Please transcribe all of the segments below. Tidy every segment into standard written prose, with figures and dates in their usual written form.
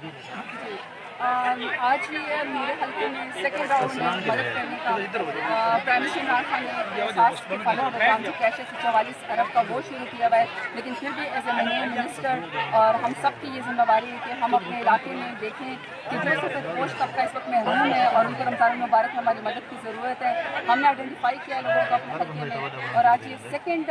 آج ہی میرے حلقے میں سیکنڈ راؤنڈ میں مدد کرنے کا پرائم منسٹر عمران خان نے خاص کے فنڈ پروگرام جو کیش 44 ارب کا وہ شروع کیا ہوا ہے، لیکن پھر بھی ایز اے نئے منسٹر اور ہم سب کی یہ ذمہ داری ہے کہ ہم اپنے علاقے میں دیکھیں کہ جو سفید پوش طبقہ اس وقت محروم ہے اور ان کو رمضان المبارک میں ہماری مدد کی ضرورت ہے۔ ہم نے آئیڈینٹیفائی کیا لوگوں کو اپنے حلقے میں، اور آج یہ سیکنڈ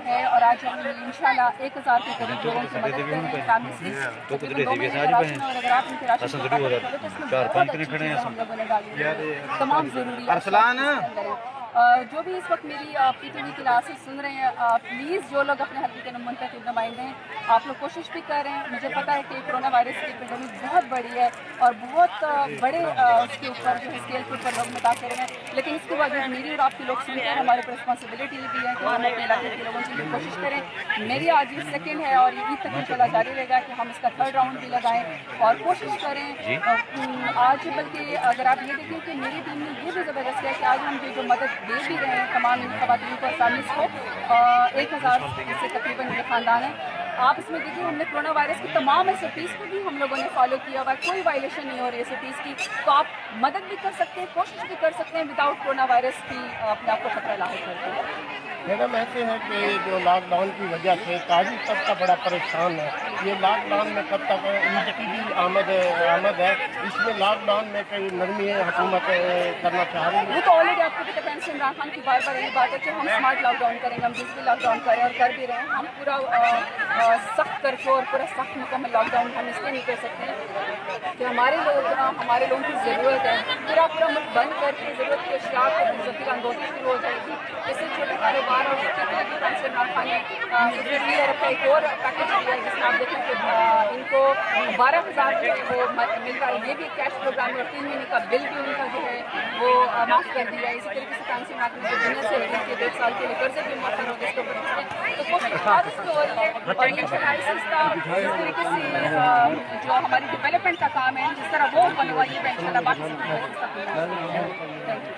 ہے اور آج ہم انشاءاللہ 1000 کے قریب لوگوں کی مدد کریں گے فیملی سے۔ تقریباً 2 مہینے کا راشن، اور اگر آپ ان کے راشن کو تو اس میں بہت اچھی چیزیں ہم لوگوں نے ڈالی ہیں، تمام ضروری جو بھی اس وقت میری پی ٹی وی کلاسز سن رہے ہیں، پلیز جو لوگ اپنے حلقے کے منتخب نمائندے ہیں، آپ لوگ کوشش بھی کر رہے ہیں۔ مجھے پتا ہے کہ کرونا وائرس کی پیڈیمک بہت بڑی ہے اور بہت بڑے اس کے اوپر جو ہے اسکیل کے اوپر لوگ متاثر ہیں، لیکن اس کے باوجود میری اور آپ کے لوگ سنتے ہیں، ہمارے اوپر رسپانسبلٹی بھی ہے کہ ہم اپنے علاقے کے لوگوں کے لیے کوشش کریں۔ میری آج یہ سیکنڈ ہے اور یہ عید تک انشاءاللہ جاری رہے گا کہ ہم اس کا 3rd راؤنڈ بھی لگائیں اور کوشش کریں۔ آج بلکہ اگر آپ یہ دیکھیں کہ میری ٹیم نے یہ بھی زبردست ہے کہ آج ہم جو مدد دے بھی رہے ہیں تمام ان خواتین کو اور فیملیز کو، 1000 سے تقریباً یہ خاندان ہیں۔ آپ اس میں دیکھیے ہم نے کرونا وائرس کی تمام SOPs کو بھی ہم لوگوں نے فالو کیا ہوا ہے، کوئی وائلیشن نہیں ہو رہی SOPs کی، تو آپ مدد بھی کر سکتے ہیں، کوشش بھی کر سکتے ہیں وداؤٹ کرونا وائرس کی اپنے آپ کو خطرہ لاحق کر کے۔ میڈم ایسے ہے کہ جو لاک ڈاؤن کی وجہ سے تاجر طبقہ بڑا پریشان ہے، یہ لاک ڈاؤن میں کب تک عید کی بھی آمد ہے، اس میں لاک ڈاؤن میں کئی نرمی حکومت کرنا چاہ رہی ہے؟ وہ تو آلریڈی آپ کو پتہ ہے پرائم منسٹر عمران خان کی بار یہی بات ہے کہ ہم اسمارٹ لاک ڈاؤن کریں گے، ہم ڈیجیٹل لاک ڈاؤن کریں اور کر بھی رہے ہیں۔ ہم پورا سخت کرفیو اور پورا سخت مکمل لاک ڈاؤن ہم اس لیے نہیں کر سکتے کہ ہمارے لوگوں کی ضرورت ہے، پورا ملک بند کر کے ضرورت کی اشیاء کو ذخیرہ اندوزی شروع ہو جائے گی۔ اس سے چھوٹے کاروبار اور اس کے لیے بھی پرائم منسٹر عمران خان نے ارب کا ایک اور پیکیج دیا ہے، جس میں آپ دیکھیں کہ ان کو 12,000 جو ہے وہ مل رہا ہے، یہ بھی کیش پروگرام ہے اور 3 مہینے کا بل بھی ان کا جو ہے وہ معاف کر دیا ہے۔ اسی طریقے سے پرائم منسٹر عمران خان نے دنیا سے 1 سال کے لیے قرضے بھی معاف ہو گئے، اس کے اوپر تو کوشش بہت اس کی ہو رہی ہے اور یہ کا اس طریقے سے جو ہماری ڈیولپمنٹ کا کام ہے جس طرح وہ بنوا یہ انشاءاللہ باقی سب